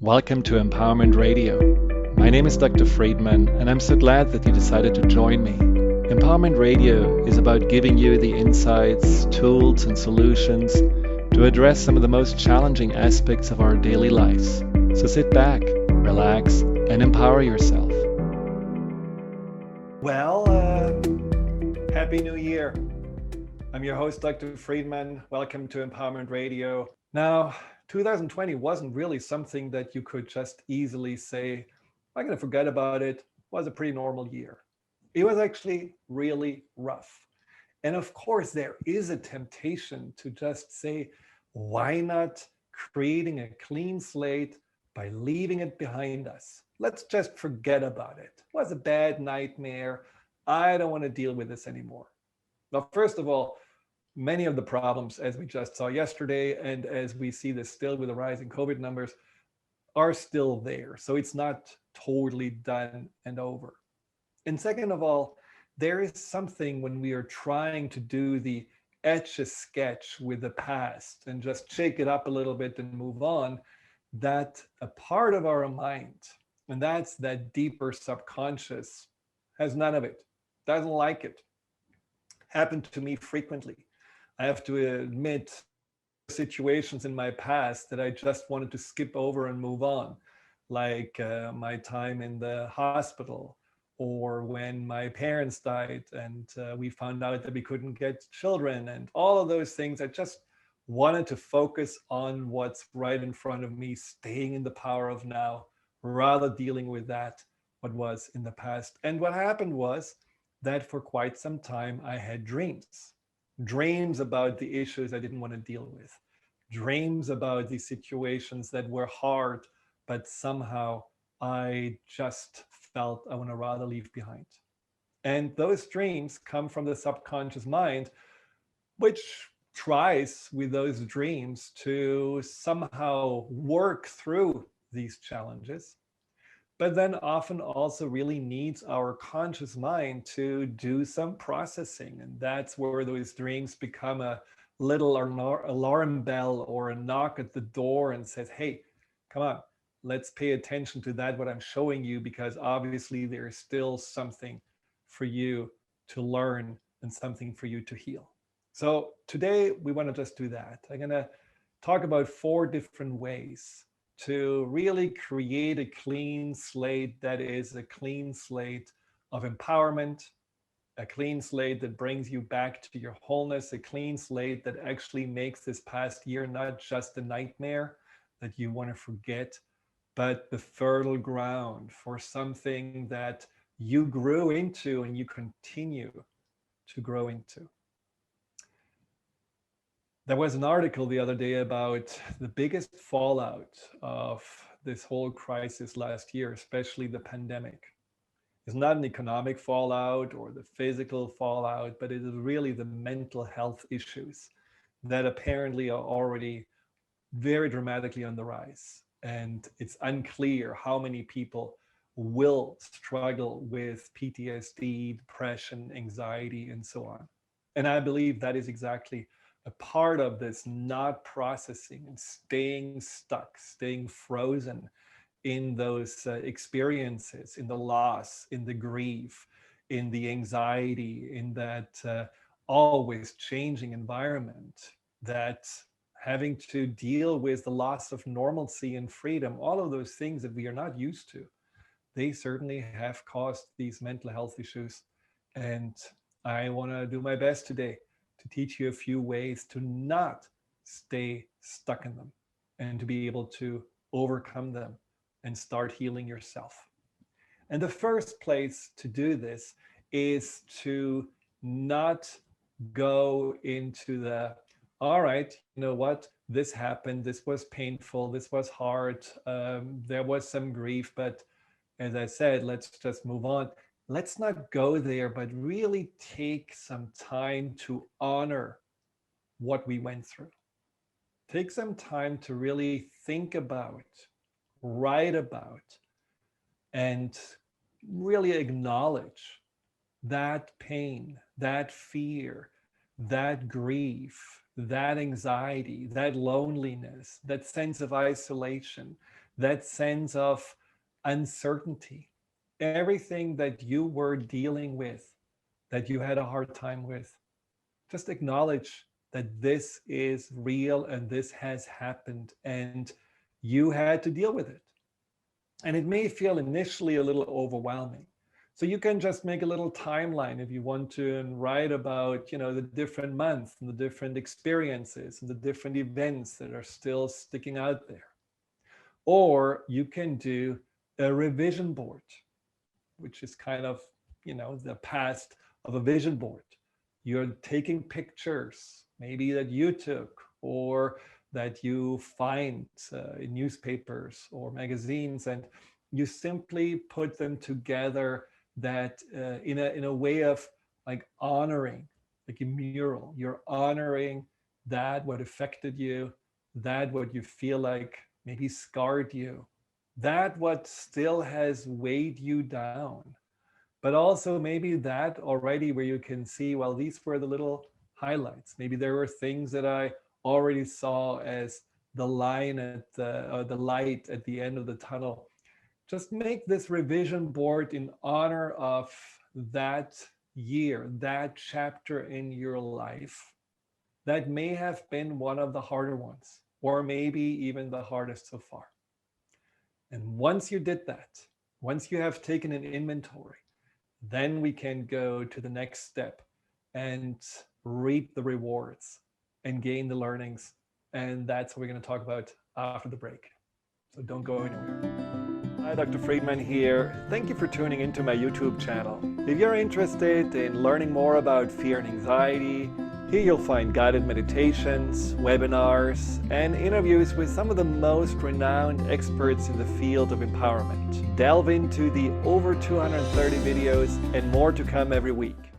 Welcome to Empowerment Radio. My name is Dr. Friedemann, and I'm so glad that you decided to join me. Empowerment Radio is about giving you the insights, tools, and solutions to address some of the most challenging aspects of our daily lives. So sit back, relax, and empower yourself. Well, Happy New Year. I'm your host, Dr. Friedemann. Welcome to Empowerment Radio. Now, 2020 wasn't really something that you could just easily say, I'm going to forget about it. It was a pretty normal year. It was actually really rough. And of course, there is a temptation to just say, why not creating a clean slate by leaving it behind us? Let's just forget about it. It was a bad nightmare. I don't want to deal with this anymore. Now, first of all, many of the problems, as we just saw yesterday, and as we see this still with the rising COVID numbers, are still there. So it's not totally done and over. And second of all, there is something when we are trying to do the etch a sketch with the past and just shake it up a little bit and move on, that a part of our mind, and that's that deeper subconscious, has none of it, doesn't like it. Happened to me frequently. I have to admit, situations in my past that I just wanted to skip over and move on, like my time in the hospital, or when my parents died and we found out that we couldn't get children, and all of those things. I just wanted to focus on what's right in front of me, staying in the power of now, rather dealing with that, what was in the past. And what happened was that for quite some time, I had dreams about the issues I didn't want to deal with, dreams about the situations that were hard, but somehow I just felt I want to rather leave behind. And those dreams come from the subconscious mind, which tries with those dreams to somehow work through these challenges, but then often also really needs our conscious mind to do some processing. And that's where those dreams become a little alarm bell or a knock at the door and says, hey, come on, let's pay attention to that, what I'm showing you, because obviously there's still something for you to learn and something for you to heal. So today we want to just do that. I'm going to talk about 4 different ways to really create a clean slate that is a clean slate of empowerment, a clean slate that brings you back to your wholeness, a clean slate that actually makes this past year not just a nightmare that you want to forget, but the fertile ground for something that you grew into and you continue to grow into. There was an article the other day about the biggest fallout of this whole crisis last year, especially the pandemic. It's not an economic fallout or the physical fallout, but it is really the mental health issues that apparently are already very dramatically on the rise. And it's unclear how many people will struggle with PTSD, depression, anxiety, and so on. And I believe that is exactly a part of this not processing and staying stuck, staying frozen in those experiences, in the loss, in the grief, in the anxiety, in that always changing environment, that having to deal with the loss of normalcy and freedom, all of those things that we are not used to, they certainly have caused these mental health issues. And I want to do my best today to teach you a few ways to not stay stuck in them and to be able to overcome them and start healing yourself. And the first place to do this is to not go into the, all right, you know what, this happened, this was painful, this was hard, there was some grief, but as I said, let's just move on. Let's not go there, but really take some time to honor what we went through. Take some time to really think about, write about, and really acknowledge that pain, that fear, that grief, that anxiety, that loneliness, that sense of isolation, that sense of uncertainty, everything that you were dealing with, that you had a hard time with. Just acknowledge that this is real and this has happened and you had to deal with it. And it may feel initially a little overwhelming. So you can just make a little timeline if you want to and write about, the different months and the different experiences and the different events that are still sticking out there. Or you can do a revision board, which is kind of, the past of a vision board. You're taking pictures, maybe that you took or that you find in newspapers or magazines, and you simply put them together that in a way of like honoring, like a mural. You're honoring that what affected you, that what you feel like maybe scarred you, that what still has weighed you down. But also maybe that already where you can see, well, these were the little highlights. Maybe there were things that I already saw as the line at the light at the end of the tunnel. Just make this revision board in honor of that year, that chapter in your life that may have been one of the harder ones, or maybe even the hardest so far. And once you did that, once you have taken an inventory, then we can go to the next step and reap the rewards and gain the learnings. And that's what we're going to talk about after the break. So don't go anywhere. Hi, Dr. Friedemann here. Thank you for tuning into my YouTube channel. If you're interested in learning more about fear and anxiety, here you'll find guided meditations, webinars, and interviews with some of the most renowned experts in the field of empowerment. Delve into the over 230 videos and more to come every week.